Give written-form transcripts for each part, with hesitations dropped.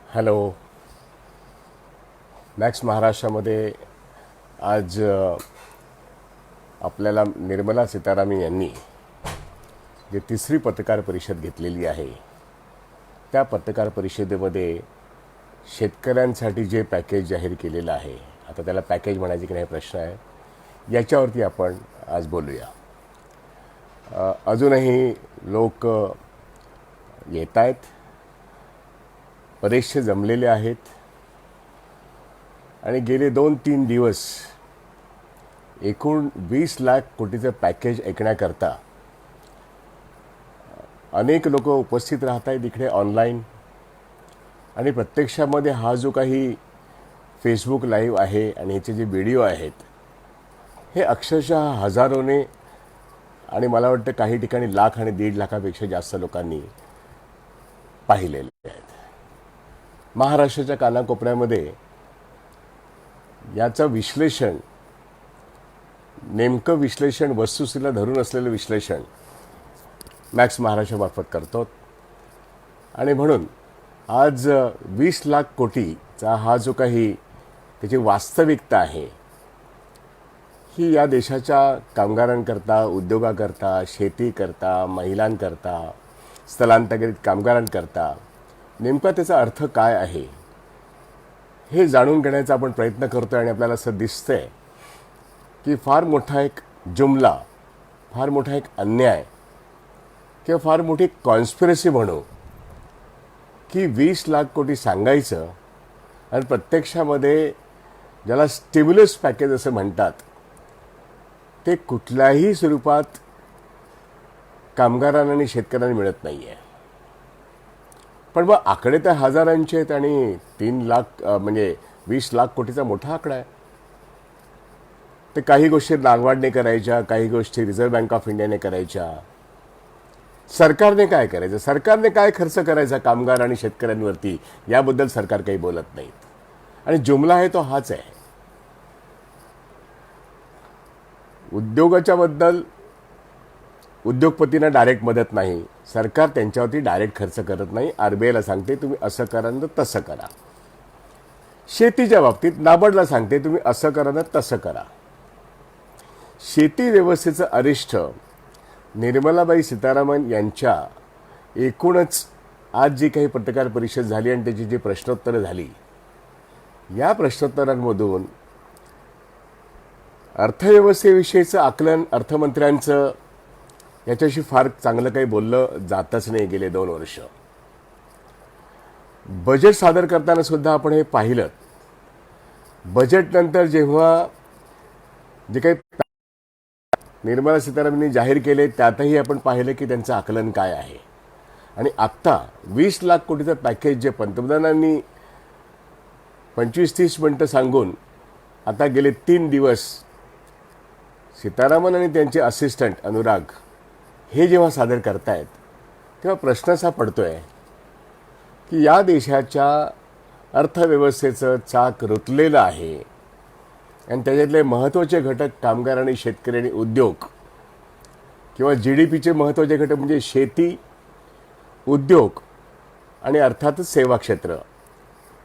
Hello. Max महाराष्ट्रामध्ये आज आपल्याला निर्मला सीतारामन यांनी जे तिसरी पत्रकार परिषद घेतलेली आहे त्या पत्रकार परिषदेमध्ये शेतकऱ्यांसाठी जे पॅकेज जाहीर केलेलं आहे, आता त्याला पॅकेज म्हणायचे की नाही प्रश्न आहे, याच्यावरती आपण आज बोलूया. अजूनही लोक येत आहेत, बरेचसे जमलेले आहेत आणि गेले 2-3 दिवस एकूण 20 लाख कोटीचं पॅकेज ऐकण्याकरता अनेक लोक उपस्थित राहत आहेत इकडे ऑनलाईन. आणि प्रत्यक्षामध्ये हा जो काही फेसबुक लाईव्ह आहे आणि ह्याचे जे व्हिडिओ आहेत हे अक्षरशः हजारोने आणि मला वाटतं काही ठिकाणी लाख आणि 1.5 लाखापेक्षा जास्त लोकांनी पाहिलेले आहेत. महाराष्ट्राच्या कानाकोपऱ्यामध्ये याचं विश्लेषण, नेमकं विश्लेषण, वस्तुस्थितीला धरून असलेलं विश्लेषण मॅक्स महाराष्ट्रामार्फत करतो. आणि म्हणून आज 20 लाख कोटीचा हा जो काही त्याची वास्तविकता आहे ही या देशाच्या कामगारांकरता, उद्योगाकरता, शेतीकरता, महिलांकरता, स्थलांतरित कामगारांकरता नेमका त्याचा अर्थ काय आहे हे जाणून घेण्याचा आपण प्रयत्न करतो. आणि आपल्याला असं दिसतंय की फार मोठा एक जुमला, फार मोठा एक अन्याय किंवा फार मोठी कॉन्स्पिरसी म्हणू की 20 लाख कोटी सांगायचं आणि प्रत्यक्षामध्ये ज्याला स्टिम्युलस पॅकेज असं म्हणतात ते कुठल्याही स्वरूपात कामगारांना आणि शेतकऱ्यांना मिळत नाही आहे. पण मग आकडे तर हजारांचे आहेत आणि 3 लाख म्हणजे 20 लाख कोटीचा मोठा आकडा आहे. ते काही गोष्टी नागवाडने करायच्या, काही गोष्टी रिझर्व्ह बँक ऑफ इंडियाने करायच्या. सरकारने काय करायचं, सरकारने काय खर्च करायचा कामगार आणि शेतकऱ्यांवरती याबद्दल सरकार काही बोलत नाहीत. आणि जुमला आहे तो हाच आहे. उद्योगाच्या बद्दल उद्योगपतींना डायरेक्ट मदत नाही, सरकार त्यांच्यावरती डायरेक्ट खर्च करत नाही. आरबीआयला सांगते तुम्ही असं करा ना तसं करा. शेतीच्या बाबतीत नाबार्डला सांगते तुम्ही असं करा ना तसं करा. शेती व्यवस्थेचं अरिष्ठ निर्मलाबाई सीतारामन यांच्या एकूणच आज जी काही पत्रकार परिषद झाली आणि त्याची जी प्रश्नोत्तरं झाली, या प्रश्नोत्तरांमधून अर्थव्यवस्थेविषयीचं आकलन अर्थमंत्र्यांचं याच्याशी फार चांगलं काही बोललं जातच नाही गेले 2 वर्ष. बजेट सादर करताना सुद्धा आपण हे पाहिलं. बजेटनंतर जेव्हा जे काही निर्मला सीतारामननी जाहीर केले त्यातही आपण पाहिलं की त्यांचं आकलन काय आहे. आणि आत्ता 20 लाख कोटीचं पॅकेज जे पंतप्रधानांनी 25-30 मिनिटं सांगून आता गेले 3 दिवस सीतारामन आणि त्यांचे असिस्टंट अनुराग हे जेव्हा सादर करतायत तेव्हा प्रश्न असा पडतोय की या देशाच्या अर्थव्यवस्थेचं चाक रुतलेलं आहे आणि त्याच्यातले महत्त्वाचे घटक कामगार आणि शेतकरी आणि उद्योग किंवा GDPचे महत्त्वाचे घटक म्हणजे शेती, उद्योग आणि अर्थातच सेवा क्षेत्र,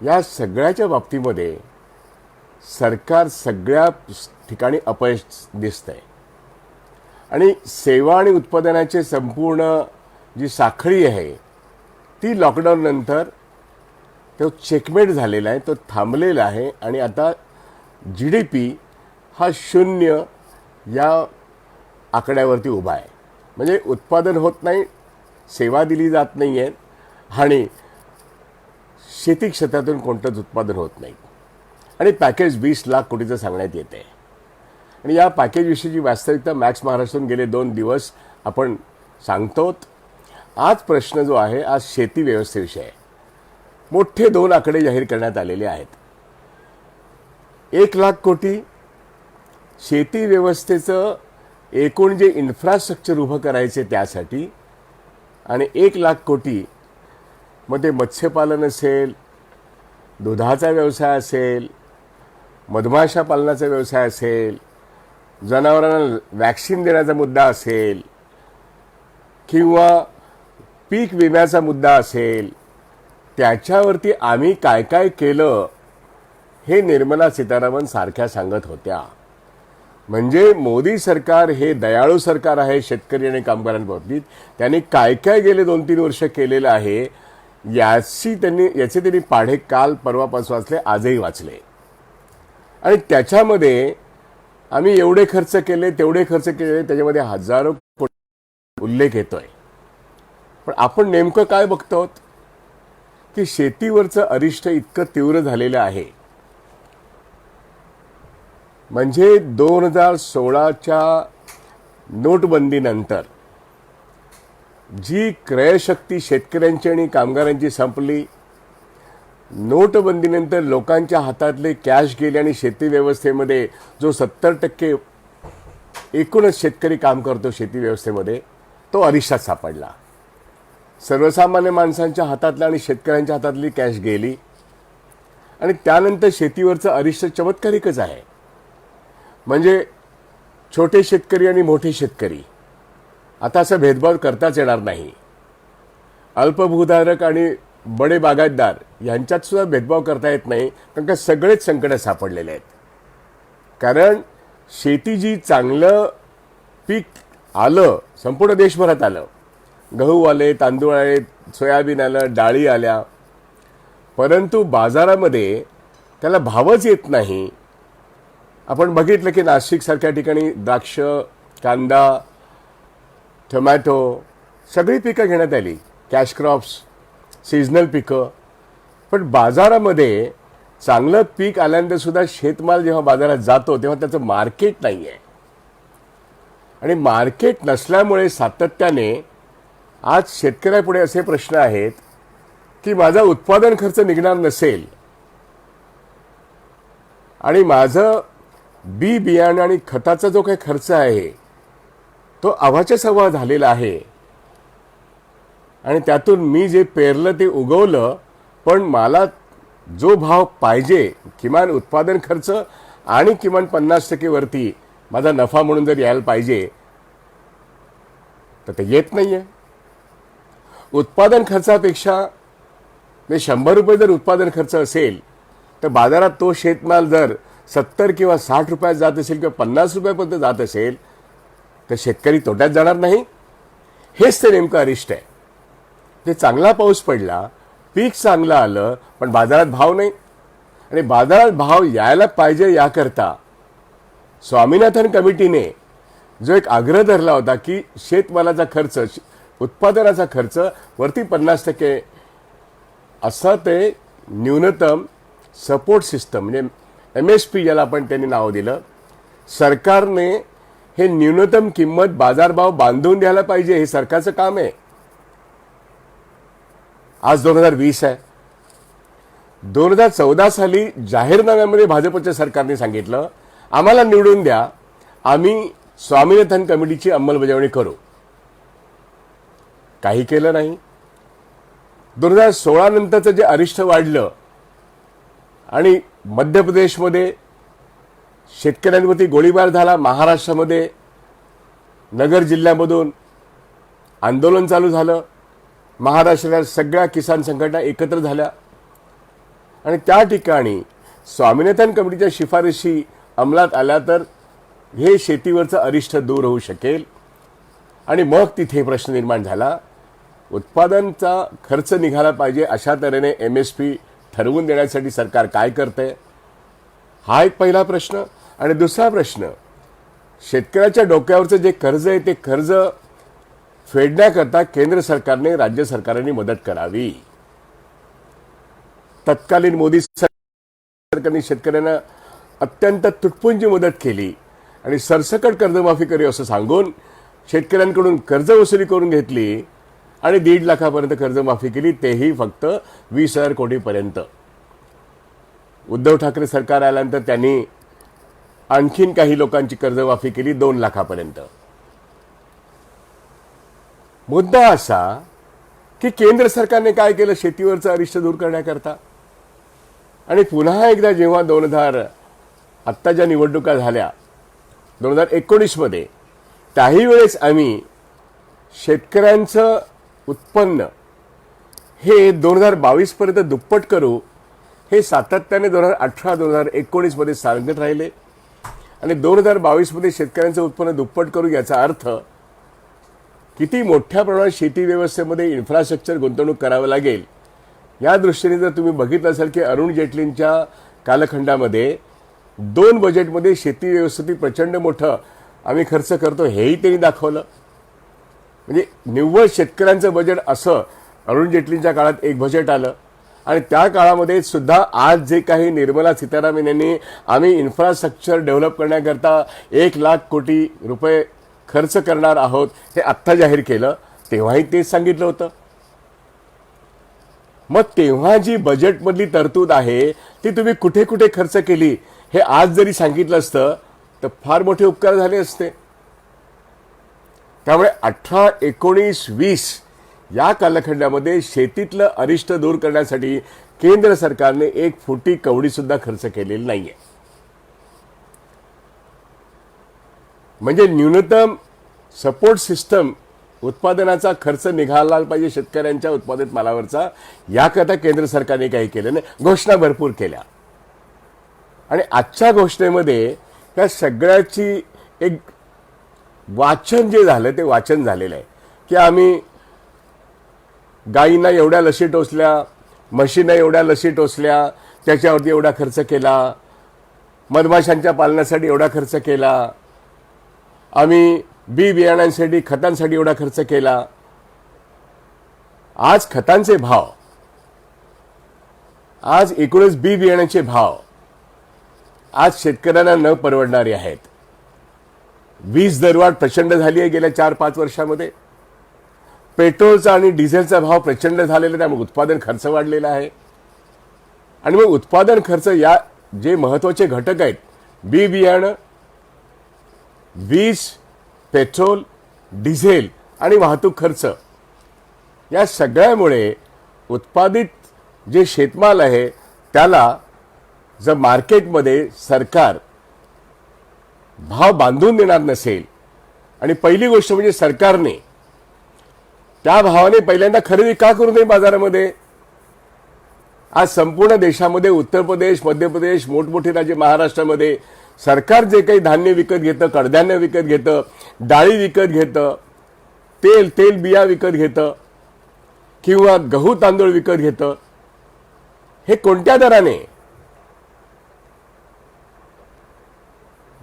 या सगळ्याच्या बाबतीमध्ये सरकार सगळ्या ठिकाणी अपयश दिसतंय. आणि सेवा आणि उत्पादनाचे संपूर्ण जी साखळी आहे ती लॉकडाऊन नंतर तो चेकमेट झालेला आहे, तो थांबलेला आहे. आणि आता GDP हा 0 या आकड्यावरती उभा आहे. म्हणजे उत्पादन होत नाही, सेवा दिली जात नाही आहे आणि शेती क्षेत्रातून कोणतंच उत्पादन होत नाही. आणि पॅकेज 20 लाख कोटीचं सांगण्यात येते. आणि या पॅकेजविषयीची वास्तविकता मॅक्स महाराष्ट्रातून गेले 2 दिवस आपण सांगतो. आज प्रश्न जो आहे, आज शेती व्यवस्थेविषयी आहे. मोठे 2 आकडे जाहीर करण्यात आलेले आहेत. 1 लाख कोटी शेती व्यवस्थेचं एकूण जे इन्फ्रास्ट्रक्चर उभं करायचे त्यासाठी आणि 1 लाख कोटी मध्ये मत्स्यपालन असेल, दुधाचा व्यवसाय असेल, मधमाशा पालनाचा व्यवसाय असेल, जनावरांना वॅक्सिन देण्याचा मुद्दा असेल किंवा पीक विम्याचा मुद्दा असेल त्याच्यावरती आम्ही काय काय केलं हे निर्मला सीतारामन सारख्या सांगत होत्या. म्हणजे मोदी सरकार हे दयाळू सरकार आहे शेतकरी आणि कामगारांबाबतीत. त्यांनी काय काय गेले 2-3 वर्ष केलेलं आहे याचे त्यांनी पाढे काल परवापासून वाचले, आजही वाचले. आणि त्याच्यामध्ये आम्ही एवढे खर्च केले तेवढे खर्च केले त्याच्यामध्ये हजारो कोटी उल्लेख येतोय. पण आपण नेमकं काय बघतो की शेतीवरचं अरिष्ट इतकं तीव्र झालेलं आहे. म्हणजे 2016च्या नोटबंदीनंतर जी क्रयशक्ती शेतकऱ्यांची आणि कामगारांची संपली, नोटबंदीनंतर लोकांच्या हातातले कॅश गेले आणि शेती व्यवस्थेमध्ये जो 70% एकूणच शेतकरी काम करतो शेती व्यवस्थेमध्ये तो अरिष्टात सापडला. सर्वसामान्य माणसांच्या हातातल्या आणि शेतकऱ्यांच्या हातातली कॅश गेली आणि त्यानंतर शेतीवरचं अरिष्ट चमत्कारिकच आहे. म्हणजे छोटे शेतकरी आणि मोठे शेतकरी आता असं भेदभाव करताच येणार नाही. अल्पभूधारक आणि बडे बागायतदार यांच्यात सुद्धा भेदभाव करता येत नाही, कारण का सगळेच संकटात सापडलेले आहेत. कारण शेती जी चांगलं पीक आलं संपूर्ण देशभरात आलं, गहू आले, तांदूळ आले, सोयाबीन आलं, डाळी आल्या, परंतु बाजारामध्ये त्याला भावच येत नाही. आपण बघितलं की नाशिकसारख्या ठिकाणी द्राक्ष, कांदा, टोमॅटो सगळी पिकं घेण्यात आली, कॅश क्रॉप्स, सीझनल पिकं. पण बाजारामध्ये चांगलं पीक आल्यानंतर सुद्धा शेतमाल जेव्हा बाजारात जातो तेव्हा त्याचं मार्केट नाही आहे. आणि मार्केट नसल्यामुळे सातत्याने आज शेतकऱ्यापुढे असे प्रश्न आहेत की माझा उत्पादन खर्च निघणार नसेल आणि माझं बी बियाणं आणि खताचा जो काही खर्च आहे तो अवाच्या सव्वा झालेला आहे. आणि त्यातून मी जे पेरलं ते उगवलं, पण मला जो भाव पाहिजे किमान उत्पादन खर्च आणि किमान 50% वरती माझा नफा म्हणून जर यायला पाहिजे तर ते येत नाहीये. उत्पादन खर्चापेक्षा 100 रुपये जर उत्पादन खर्च असेल तर बाजारात तो शेतमाल जर 70 किंवा 60 रुपयात जात असेल किंवा 50 रुपयापर्यंत जात असेल तर शेतकरी तोट्यात जाणार नाही. हेच ते नेमकं अरिष्ट आहे. ते चांगला पाऊस पडला, पीक चांगलं आलं, पण बाजारात भाव नाही. आणि बाजारात भाव यायला पाहिजे याकरता स्वामीनाथन कमिटीने जो एक आग्रह धरला होता की शेतमालाचा खर्च, उत्पादनाचा खर्च वरती 50% असं ते न्यूनतम सपोर्ट सिस्टम म्हणजे MSP ज्याला आपण त्यांनी नाव दिलं, सरकारने हे न्यूनतम किंमत बाजारभाव बांधून द्यायला पाहिजे. हे सरकारचं काम आहे. आज 2020 आहे. 2014 साली जाहीरनाम्यामध्ये भाजपच्या सरकारने सांगितलं आम्हाला निवडून द्या, आम्ही स्वामीनाथन कमिटीची अंमलबजावणी करू. काही केलं नाही. 2016 नंतरचं जे अरिष्ट वाढलं आणि मध्य प्रदेशमध्ये शेतकऱ्यांवरती गोळीबार झाला, महाराष्ट्रामध्ये नगर जिल्ह्यामधून आंदोलन चालू झालं, महाराष्ट्रात सगळ्या किसान संघटना एकत्र झाल्या आणि त्या ठिकाणी स्वामीनाथन कमिटीच्या शिफारशी अंमलात आल्या तर हे शेतीवरचं अरिष्ट दूर होऊ शकेल. आणि मग तिथे प्रश्न निर्माण झाला, उत्पादनाचा खर्च निघाला पाहिजे अशा तऱ्हेने MSP ठरवून देण्यासाठी सरकार काय करते, हा एक पहिला प्रश्न. आणि दुसरा प्रश्न, शेतकऱ्याच्या डोक्यावरचं जे कर्ज आहे ते कर्ज फेडण्याकरता केंद्र सरकारने राज्य सरकारने मदत करावी. तत्कालीन मोदी सरकारने शेतकऱ्यांना अत्यंत तुटपुंजी मदत केली आणि सरसकट कर्जमाफी करी असं सांगून शेतकऱ्यांकडून कर्ज वसुली करून घेतली आणि 1.5 लाखापर्यंत कर्जमाफी केली, तेही फक्त 20,000 कोटीपर्यंत. उद्धव ठाकरे सरकार आल्यानंतर त्यांनी आणखीन काही लोकांची कर्जमाफी केली 2 लाखापर्यंत. मुद्दा असा की केंद्र सरकारने काय केलं शेतीवरचं अरिष्ट दूर करण्याकरता. आणि पुन्हा एकदा जेव्हा आत्ता ज्या निवडणुका झाल्या 2019 मध्ये, त्याही वेळेस आम्ही शेतकऱ्यांचं उत्पन्न हे 2022 पर्यंत दुप्पट करू हे सातत्याने 2018-2019 मध्ये सांगत राहिले आणि 2022 मध्ये शेतकऱ्यांचं उत्पन्न दुप्पट करू याचा अर्थ किती मोठ्या प्रमाणात शेती व्यवस्थेमध्ये इन्फ्रास्ट्रक्चर गुंतवणूक करावं लागेल या दृष्टीने जर तुम्ही बघितलं असाल की अरुण जेटलींच्या कालखंडामध्ये 2 बजेटमध्ये शेती व्यवस्थेत प्रचंड मोठं आम्ही खर्च करतो हेही त्यांनी दाखवलं. म्हणजे निव्वळ शेतकऱ्यांचं बजेट असं अरुण जेटलींच्या काळात एक बजेट आलं आणि त्या काळामध्ये सुद्धा आज जे काही निर्मला सीतारामन यांनी आम्ही इन्फ्रास्ट्रक्चर डेव्हलप करण्याकरता 1,00,000 कोटी रुपये खर्च करणार आहोत हे आत्ता जाहीर केलं तेव्हाही तेच सांगितलं होतं. मग तेव्हा जी बजेटमधली तरतूद आहे ती तुम्ही कुठे कुठे खर्च केली हे आज जरी सांगितलं असतं तर फार मोठे उपकार झाले असते. त्यामुळे 18, 19, 20 या कालखंडामध्ये शेतीतलं अरिष्ट दूर करण्यासाठी केंद्र सरकारने एक फुटी कवडी सुद्धा खर्च केलेली नाहीये. म्हणजे न्यूनतम सपोर्ट सिस्टम उत्पादनाचा खर्च निघाला पाहिजे शेतकऱ्यांच्या उत्पादित मालावरचा याकरता केंद्र सरकारने काही केलं नाही. घोषणा भरपूर केल्या आणि आजच्या घोषणेमध्ये त्या सगळ्याची एक वाचन जे झालं ते वाचन झालेलं आहे की आम्ही गायींना एवढ्या लसी टोचल्या, म्हशींना एवढ्या लसी टोचल्या, त्याच्यावरती एवढा खर्च केला, मधमाशांच्या पालनासाठी एवढा खर्च केला, आम्ही बी बियाण्यांसाठी खतांसाठी एवढा खर्च केला. आज खतांचे भाव, आज एकूणच बी बियाण्याचे भाव आज शेतकऱ्यांना न परवडणारे आहेत. वीज दरवाढ प्रचंड झाली आहे गेल्या 4-5 वर्षामध्ये. पेट्रोलचा आणि डिझेलचा भाव प्रचंड झालेला, त्यामुळे उत्पादन खर्च वाढलेला आहे. आणि मग उत्पादन खर्च या जे महत्वाचे घटक आहेत बी बियाणं, वीज, पेट्रोल, डिझेल आणि वाहतूक खर्च या सगळ्यामुळे उत्पादित जे शेतमाल आहे त्याला जर मार्केटमध्ये सरकार भाव बांधून देणार नसेल आणि पहिली गोष्ट म्हणजे सरकारने त्या भावाने पहिल्यांदा खरेदी का करू नये बाजारामध्ये. आज संपूर्ण देशामध्ये उत्तर प्रदेश, मध्य प्रदेश, मोठमोठे राज्य, महाराष्ट्रामध्ये सरकार जे काही धान्य विकत घेतं, कडधान्य विकत घेतं, डाळी विकत घेतं, तेल बिया विकत घेतं किंवा गहू तांदूळ विकत घेतं, हे कोणत्या दराने?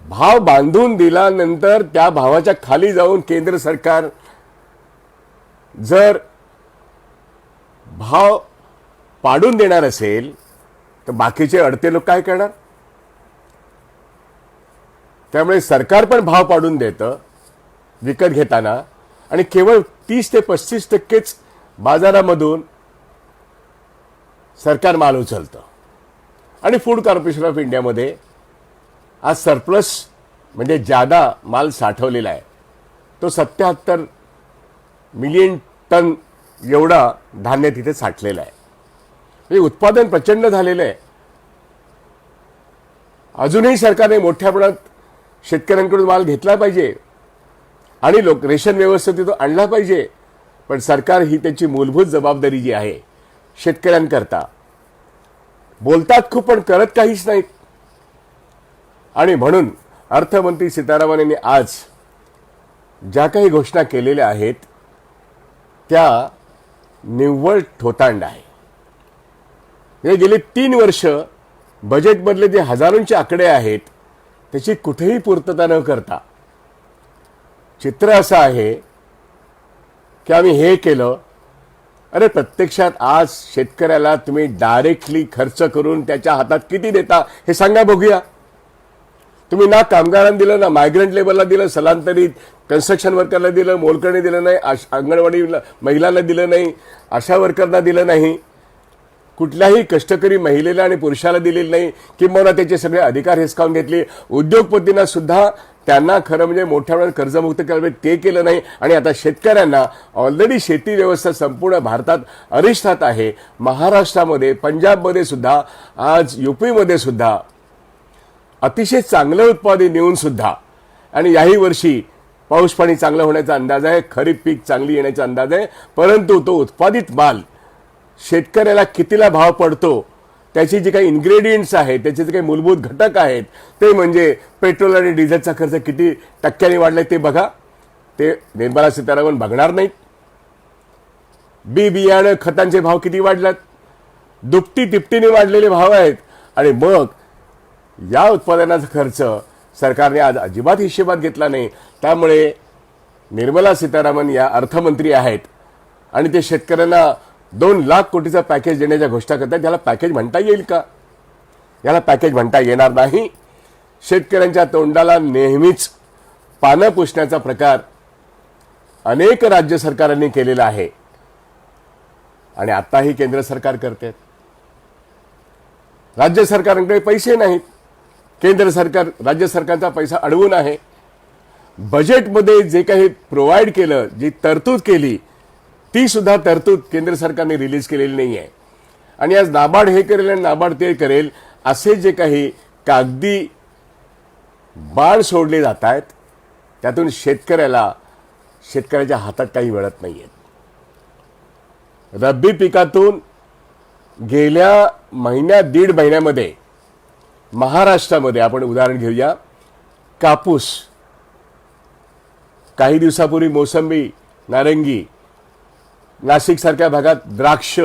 भाव बांधून दिल्यानंतर त्या भावाच्या खाली जाऊन केंद्र सरकार जर भाव पाडून देणार असेल तर बाकीचे अडते लोक काय करणार? त्यामुळे सरकार पण भाव पाडून देतं विकत घेताना आणि केवळ 30 ते 35% बाजारामधून सरकार माल उचलतं. आणि फूड कॉर्पोरेशन ऑफ इंडियामध्ये आज सरप्लस म्हणजे जादा माल साठवलेला आहे. तो 77 मिलियन टन एवढा धान्य तिथे साठलेला आहे. म्हणजे उत्पादन प्रचंड झालेलं आहे. अजूनही सरकारने मोठ्या प्रमाणात शेतकऱ्यांकडून माल घेतला पाहिजे आणि रेशन व्यवस्थेत तो आणला पाहिजे. पण सरकार ही त्याची मूलभूत जबाबदारी जी आहे शेतकऱ्यांकरता बोलतात खूप पण करत काहीच नाहीत. आणि म्हणून अर्थमंत्री सीतारामन यांनी आज ज्या काही घोषणा केलेल्या आहेत त्या निव्वळ ठोतांड आहे. गेली 3 वर्ष बजेटमधले जे हजारोंचे आकडे आहेत त्याची कुठेही पूर्तता न करता चित्र असं आहे की आम्ही हे केलं. अरे प्रत्यक्षात आज शेतकऱ्याला तुम्ही डायरेक्टली खर्च करून त्याच्या हातात किती देता हे सांगा बघूया. तुम्ही ना कामगारांना दिलं, ना मायग्रंट लेबरला दिलं, स्थलांतरित कन्स्ट्रक्शन वर्करला दिलं, मोलकरणी दिलं नाही, अंगणवाडी महिलांना दिलं नाही, आशा वर्करना दिलं नाही, कुठल्याही कष्टकरी महिलेला आणि पुरुषाला दिलेलं नाही, किंबहुना त्याचे सगळे अधिकार हिसकावून घेतले. उद्योगपतींना सुद्धा त्यांना खरं म्हणजे मोठ्या प्रमाणात कर्जमुक्त करावे ते केलं नाही. आणि आता शेतकऱ्यांना ऑलरेडी शेती व्यवस्था संपूर्ण भारतात अरिष्टात आहे. महाराष्ट्रामध्ये, पंजाबमध्ये सुद्धा, आज यूपीमध्ये सुद्धा अतिशय चांगलं उत्पादन येऊन सुद्धा आणि याही वर्षी पाऊस पाणी चांगलं होण्याचा अंदाज आहे, खरीप पीक चांगली येण्याचा अंदाज आहे, परंतु तो उत्पादित माल शेतकऱ्याला कितीला भाव पडतो त्याची जी काही इन्ग्रेडियंट्स आहेत, त्याचे जे काही मूलभूत घटक आहेत, ते म्हणजे पेट्रोल आणि डिझेलचा खर्च किती टक्क्यांनी वाढलाय ते बघा. ते निर्मला सीतारामन बघणार नाहीत. बी बियाणं खतांचे भाव किती वाढलात, दुपटी तिपटीने वाढलेले भाव आहेत. आणि मग या उत्पादनाचा खर्च सरकारने आज अजिबात हिशेबात घेतला नाही. त्यामुळे निर्मला सीतारामन या अर्थमंत्री आहेत आणि ते शेतकऱ्यांना 2 लाख कोटीचा पॅकेज देण्याच्या घोषणा करतात. याला पॅकेज म्हणता येईल का? याला पॅकेज म्हणता येणार नाही. शेतकऱ्यांच्या तोंडाला नेहमीच पानं पुसण्याचा प्रकार अनेक राज्य सरकारांनी केलेला आहे आणि आताही केंद्र सरकार करते. राज्य सरकारांकडे पैसे नाहीत. केंद्र सरकार राज्य सरकारचा पैसा अडवून आहे. बजेटमध्ये जे काही प्रोव्हाइड केलं, जी तरतूद केली, ती सुद्धा तरतूद केंद्र सरकारने रिलीज केलेली नाही आहे. आणि आज नाबार्ड हे करेल आणि नाबार्ड ते करेल असे जे काही कागदी बाण सोडले जात आहेत, त्यातून शेतकऱ्याच्या हातात काही मिळत नाहीये. रब्बी पिकातून गेल्या दीड महिन्यामध्ये महाराष्ट्रामध्ये आपण उदाहरण घेऊया, कापूस, काही दिवसापूर्वी मोसंबी, नारंगी, नाशिक सारख्या भागात द्राक्ष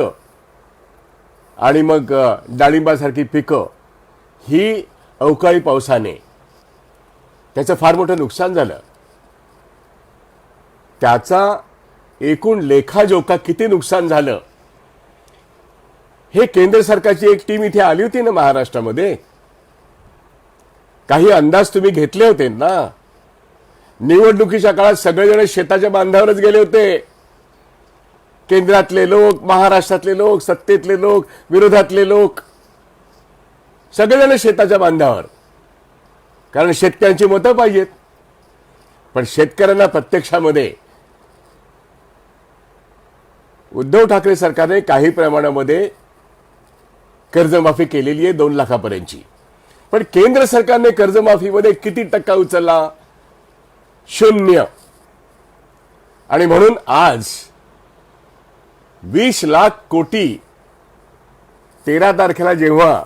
आणि मग डाळिंबासारखी पिकं ही अवकाळी पावसाने त्याचं फार मोठं नुकसान झालं. त्याचा एकूण लेखाजोखा किती नुकसान झालं हे केंद्र सरकारची एक टीम इथे आली होती ना महाराष्ट्रामध्ये. काही अंदाज तुम्ही घेतले होते ना. निवडणुकीच्या काळात सगळेजण शेताच्या बांधावरच गेले होते. केंद्रातले लोक, महाराष्ट्रातले लोक, सत्तेतले लोक, विरोधातले लोक, सगळेजण शेताच्या बांधावर, कारण शेतकऱ्यांची मतं पाहिजेत. पण शेतकऱ्यांना प्रत्यक्षामध्ये उद्धव ठाकरे सरकारने काही प्रमाणामध्ये कर्जमाफी केलेली आहे 2 लाखापर्यंतची. पण केंद्र सरकारने कर्जमाफीमध्ये किती टक्का उचलला? 0. आणि म्हणून आज 20 लाख कोटी 13 तारखेला जेव्हा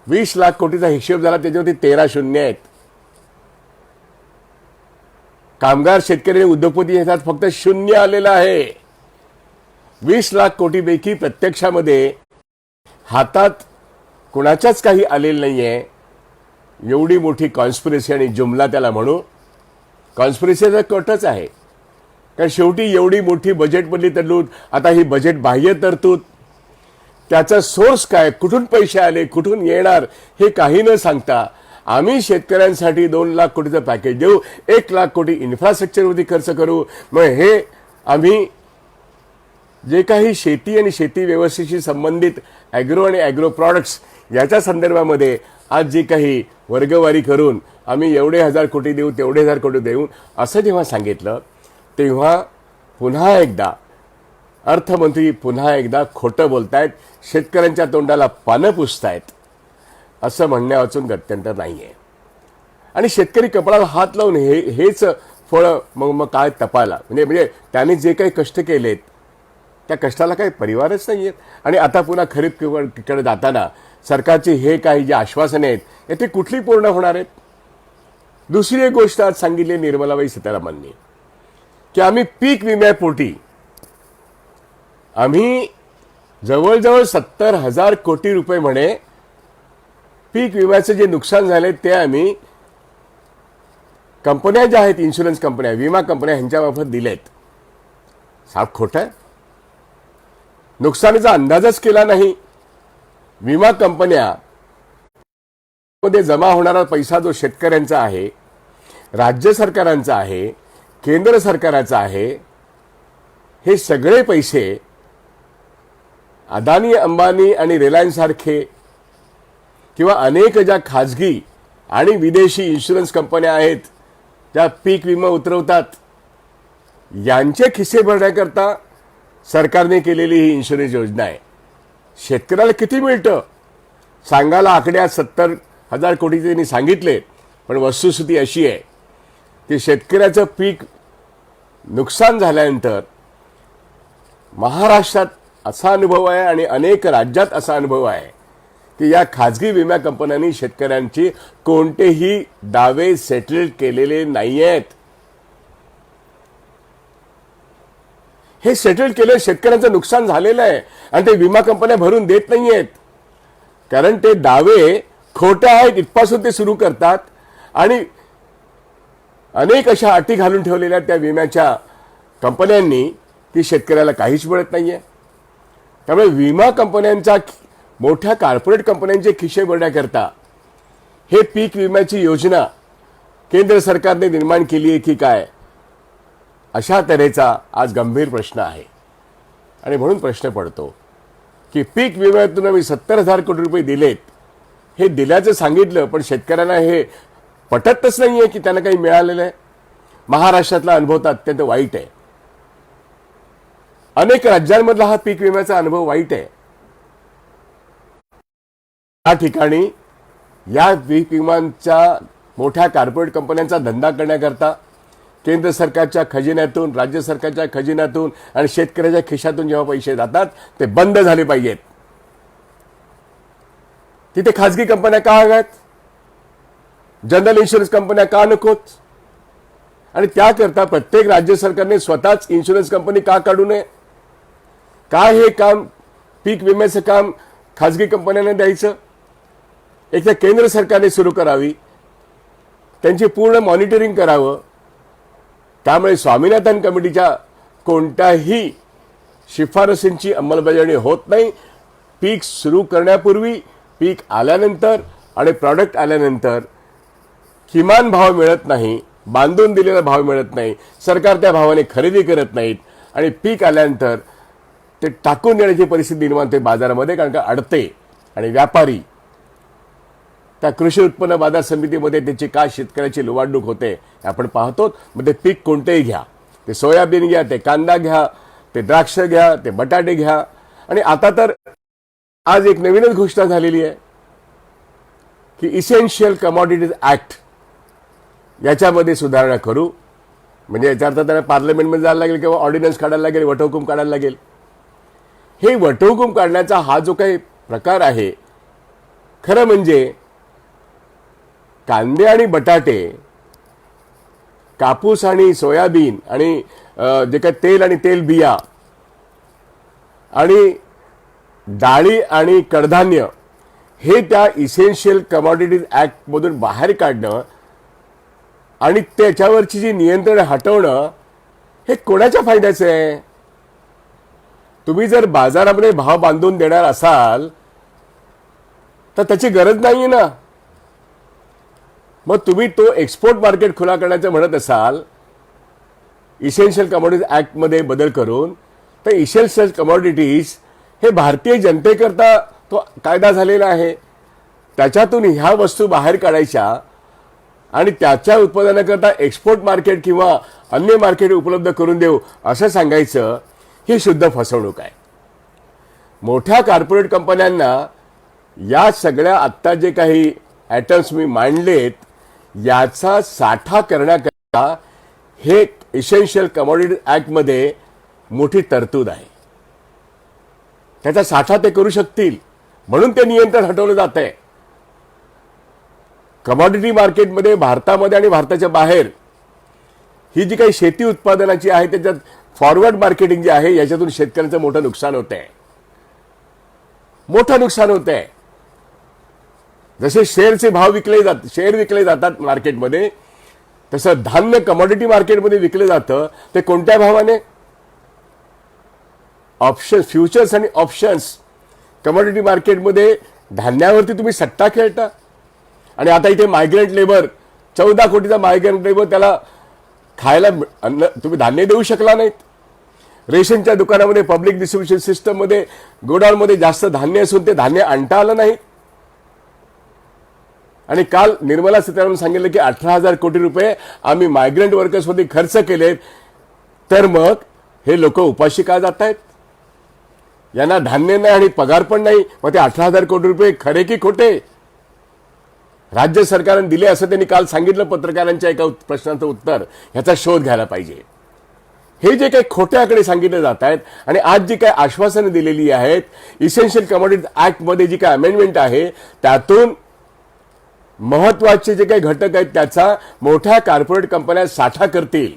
20 लाख कोटीचा हिशोब झाला त्याच्यावरती 13 शून्य आहेत. कामगार, शेतकरी, उद्योगपती ह्याच्यात फक्त 0 आलेला आहे. 20 लाख कोटीपैकी प्रत्यक्षामध्ये हातात कुणाच्याच काही आलेलं नाहीये. एवढी मोठी कॉन्स्पिरसी आणि जुमला त्याला म्हणू. कॉन्स्पिरसीचा कटच आहे, कारण शेवटी एवढी मोठी बजेटमधली तरतूद, आता ही बजेट बाह्य तरतूद, त्याचा सोर्स काय, कुठून पैसे आले, कुठून येणार हे काही न सांगता आम्ही शेतकऱ्यांसाठी 2 लाख कोटीचं पॅकेज देऊ, 1 लाख कोटी इन्फ्रास्ट्रक्चरवरती खर्च करू. मग हे आम्ही जे काही शेती आणि शेती व्यवस्थेशी संबंधित ॲग्रो आणि ॲग्रो प्रॉडक्ट्स याच्या संदर्भामध्ये आज जी काही वर्गवारी करून आम्ही एवढे 1000 कोटी देऊ, तेवढे 1000 कोटी देऊ असं जेव्हा सांगितलं, तेव्हा पुन्हा एकदा अर्थमंत्री पुन्हा एकदा खोटं बोलतायत, शेतकऱ्यांच्या तोंडाला पानं पुसतायत असं म्हणण्यावाचून गत्यंतर नाहीये. आणि शेतकरी कपाळाला हात लावून हेच फळं मग काय तपाला, म्हणजे त्याने जे काही कष्ट केलेत त्या कष्टाला काही परिवारच नाहीयेत. आणि आता पुन्हा खरीपकडे जाताना सरकारची हे काही जे आश्वासने आहेत ते कुठली पूर्ण होणार आहेत? दुसरी एक गोष्ट आज सांगितली निर्मलाबाई सीतारामननी की आम्ही पीक विम्यापोटी आम्ही जवळजवळ 70,000 कोटी रुपये म्हणे पीक विम्याचं जे नुकसान झाले ते आम्ही कंपन्या ज्या आहेत, इन्शुरन्स कंपन्या, विमा कंपन्या ह्यांच्यामार्फत दिलेत. साफ खोटं आहे. नुकसानीचा अंदाजच केला नाही. विमा कंपन्या मध्ये जमा होणारा पैसा जो शेतकऱ्यांचा आहे, राज्य सरकारांचा आहे, केंद्र सरकाराचा आहे, हे सगळे पैसे अदानी, अंबानी आणि रिलायन्स सारखे किंवा अनेक ज्या खाजगी आणि विदेशी इन्शुरन्स कंपन्या आहेत ज्या पीक विमा उतरवतात, यांचे खिसे भरण्याकरता सरकारने केलेली ही इन्शुरन्स योजना आहे. शेतकऱ्याला किती मिळतं सांगायला आकड्यात 70,000 कोटी त्यांनी सांगितले, पण वस्तुस्थिती अशी आहे की शेतकऱ्याचं पीक नुकसान झाल्यानंतर महाराष्ट्रात असा अनुभव आहे आणि अनेक राज्यात असा अनुभव आहे की या खाजगी विमा कंपन्यांनी शेतकऱ्यांची कोणतेही दावे सेटल केलेले नाहीयेत. हे सेटल केलं शेतकऱ्यांचं नुकसान झालेलं आहे आणि ते विमा कंपन्या भरून देत नाहीयेत, कारण ते दावे खोटे आहेत इथपासून ते सुरू करतात आणि अनेक अशा अटी घालून ठेवलेल्या त्या विम्याच्या कंपन्यांनी की शेतकऱ्याला काहीच मिळत नाहीये. त्यामुळे विमा कंपन्यांचा मोठ्या कॉर्पोरेट कंपन्यांचे खिसे भरण्याकरता हे पीक विम्याची योजना केंद्र सरकारने निर्माण केली आहे की काय, अशा तऱ्हेचा आज गंभीर प्रश्न आहे. आणि म्हणून प्रश्न पडतो की पीक विम्यातून आम्ही 70,000 कोटी रुपये दिलेत, हे दिल्याचं सांगितलं पण शेतकऱ्यांना हे पटतच नाहीये की त्यांना काही मिळालेलं आहे. महाराष्ट्रातला अनुभव तर अत्यंत वाईट आहे. अनेक राज्यांमधला हा पीक विम्याचा अनुभव वाईट आहे. या ठिकाणी या पीक विम्यांच्या मोठ्या कॉर्पोरेट कंपन्यांचा धंदा करण्याकरता केंद्र सरकारच्या खजिन्यातून, राज्य सरकारच्या खजिन्यातून आणि शेतकऱ्याच्या खिशातून जेव्हा पैसे जातात ते बंद झाले पाहिजेत. तिथे खाजगी कंपन्या का हव्यात, जनरल इन्शुरन्स कंपन्या का नकोत, आणि त्याकरता प्रत्येक राज्य सरकारने स्वतःच इन्शुरन्स कंपनी का काढू नये? काय हे काम पीक विम्याचं काम खाजगी कंपन्यांना द्यायचं? एक तर केंद्र सरकारने सुरू करावी, त्यांची पूर्ण मॉनिटरिंग करावं. त्यामुळे स्वामीनाथन कमिटीच्या कोणत्याही शिफारसींची अंमलबजावणी होत नाही. पीक सुरू करण्यापूर्वी, पीक आल्यानंतर आणि प्रॉडक्ट आल्यानंतर किमान भाव मिळत नाही, बांधून दिलेला भाव मिळत नाही, सरकार त्या भावाने खरेदी करत नाहीत आणि पीक आल्यानंतर ते टाकून देण्याची परिस्थिती निर्माण होते बाजारामध्ये, कारण का अडते आणि व्यापारी त्या कृषी उत्पन्न बाजार समितीमध्ये त्याची काय शेतकऱ्याची लुबाडणूक होते आपण पाहतो. मग ते पीक कोणतेही घ्या, ते सोयाबीन घ्या, ते कांदा घ्या, ते द्राक्ष घ्या, ते बटाटे घ्या. आणि आता तर आज एक नवीनच घोषणा झालेली आहे की इसेन्शियल कमॉडिटीज ऍक्ट याच्यामध्ये सुधारणा करू. म्हणजे याचा अर्थ त्यांना पार्लमेंटमध्ये जायला लागेल किंवा ऑर्डिनन्स काढायला लागेल, वटहुकूम काढायला लागेल. हे वटहुकूम काढण्याचा हा जो काही प्रकार आहे, खरं म्हणजे कांदे आणि बटाटे, कापूस आणि सोयाबीन आणि जे काही तेल आणि तेल बिया आणि डाळी आणि कडधान्य हे त्या इसेन्शियल कमॉडिटीज ऍक्ट मधून बाहेर काढणं आणि त्याच्यावरची जी नियंत्रण हटवणं हे कोणाच्या फायद्याचं आहे? तुम्ही जर बाजारामध्ये भाव बांधून देणार असाल तर त्याची गरज नाहीये ना. मग तुम्ही तो एक्सपोर्ट मार्केट खुला करण्याचं म्हणत असाल इसेन्शियल कमॉडिटीज ऍक्ट मध्ये बदल करून, तर इसेन्शियल कमॉडिटीज हे भारतीय जनतेकरता तो कायदा झालेला आहे. त्याच्यातून ह्या वस्तू बाहेर काढायच्या आणि त्याच्या उत्पादनाकरता एक्सपोर्ट मार्केट किंवा अन्य मार्केट उपलब्ध करून देऊ असं सांगायचं, ही शुद्ध फसवणूक आहे. मोठ्या कॉर्पोरेट कंपन्यांना या सगळ्या आत्ता जे काही ॲटम्स मी मांडलेत याचा साठा करण्याकरता हे इसेन्शियल कमॉडिटी ऍक्टमध्ये मोठी तरतूद आहे. त्याचा साठा ते करू शकतील म्हणून ते नियंत्रण हटवलं जात आहे. कमॉडिटी मार्केटमध्ये भारतामध्ये आणि भारताच्या बाहेर ही जी काही शेती उत्पादनाची आहे त्याच्यात फॉरवर्ड मार्केटिंग जे आहे याच्यातून शेतकऱ्यांचं मोठं नुकसान होत आहे. मोठं नुकसान होत आहे. जसे शेअरचे भाव शेअर विकले जातात मार्केटमध्ये, तसं धान्य कमॉडिटी मार्केटमध्ये विकले जातं. ते कोणत्या भावाने? ऑप्शन, फ्युचर्स आणि ऑप्शन्स. कमॉडिटी मार्केटमध्ये धान्यावरती तुम्ही सट्टा खेळता. आणि आता इथे मायग्रंट लेबर, 14 कोटीचा मायग्रंट लेबर, त्याला खायला अन्न तुम्ही धान्य देऊ शकला नाहीत. रेशनच्या दुकानामध्ये, पब्लिक डिस्ट्रीब्युशन सिस्टममध्ये, गोडाऊनमध्ये जास्त धान्य असून ते धान्य आणता आलं नाही. आणि काल निर्मला सीतारामन सांगितलं की 18,000 कोटी रुपये आम्ही मायग्रंट वर्कर्समध्ये खर्च केलेत. तर मग हे लोक उपाशी का जात आहेत? यांना धान्य नाही आणि पगार पण नाही. मग ते 18,000 कोटी रुपये खरे की खोटे? राज्य सरकारने दिले असं त्यांनी काल सांगितलं पत्रकारांच्या एका प्रश्नाचं उत्तर. ह्याचा शोध घ्यायला पाहिजे. हे जे काही खोटे आकडे सांगितले जात आहेत आणि आज जी काही आश्वासनं दिलेली आहेत, इसेन्शियल कमोडिटी ऍक्टमध्ये जी काही अमेंडमेंट आहे त्यातून महत्वाचे जे काही घटक आहेत त्याचा मोठ्या कॉर्पोरेट कंपन्या साठा करतील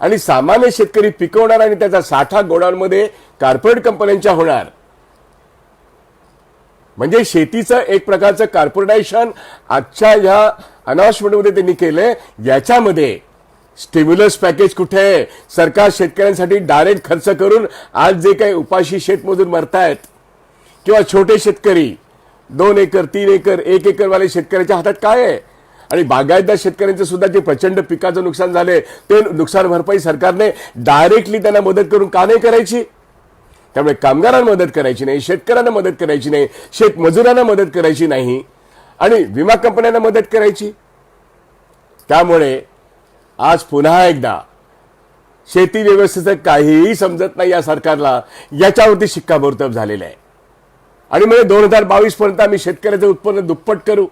आणि सामान्य शेतकरी पिकवणार आणि त्याचा साठा गोडाऊनमध्ये कॉर्पोरेट कंपन्यांच्या होणार. म्हणजे शेतीचं एक प्रकारचं कॉर्पोरेटायझेशन आजच्या ह्या अनाउन्समेंटमध्ये त्यांनी केलंय. याच्यामध्ये स्टिम्युलस पॅकेज कुठे आहे? सरकार शेतकऱ्यांसाठी डायरेक्ट खर्च करून आज जे काही उपाशी शेतमजूर मरतायत किंवा छोटे शेतकरी 2 एकर 3 एकर 1 एकर वाले शेतकऱ्याच्या हातात काय आहे? आणि बागायतदार शेतकऱ्यांचं सुद्धा जे प्रचंड पिकाचं नुकसान झाले ते नुकसान भरपाई सरकारने डायरेक्टली त्यांना मदत करून का नाही करायची? त्यामुळे कामगारांना मदत करायची नाही, शेतकऱ्यांना मदत करायची नाही, शेतमजुरांना मदत करायची नाही आणि विमा कंपन्यांना मदत करायची. त्यामुळे आज पुन्हा एकदा शेती व्यवस्थेचं काहीही समजत नाही या सरकारला, याच्यावरती शिक्कामोर्तब झालेलं आहे. आणि म्हणजे 2022 पर्यंत आम्ही शेतकऱ्याचं उत्पन्न दुप्पट करू.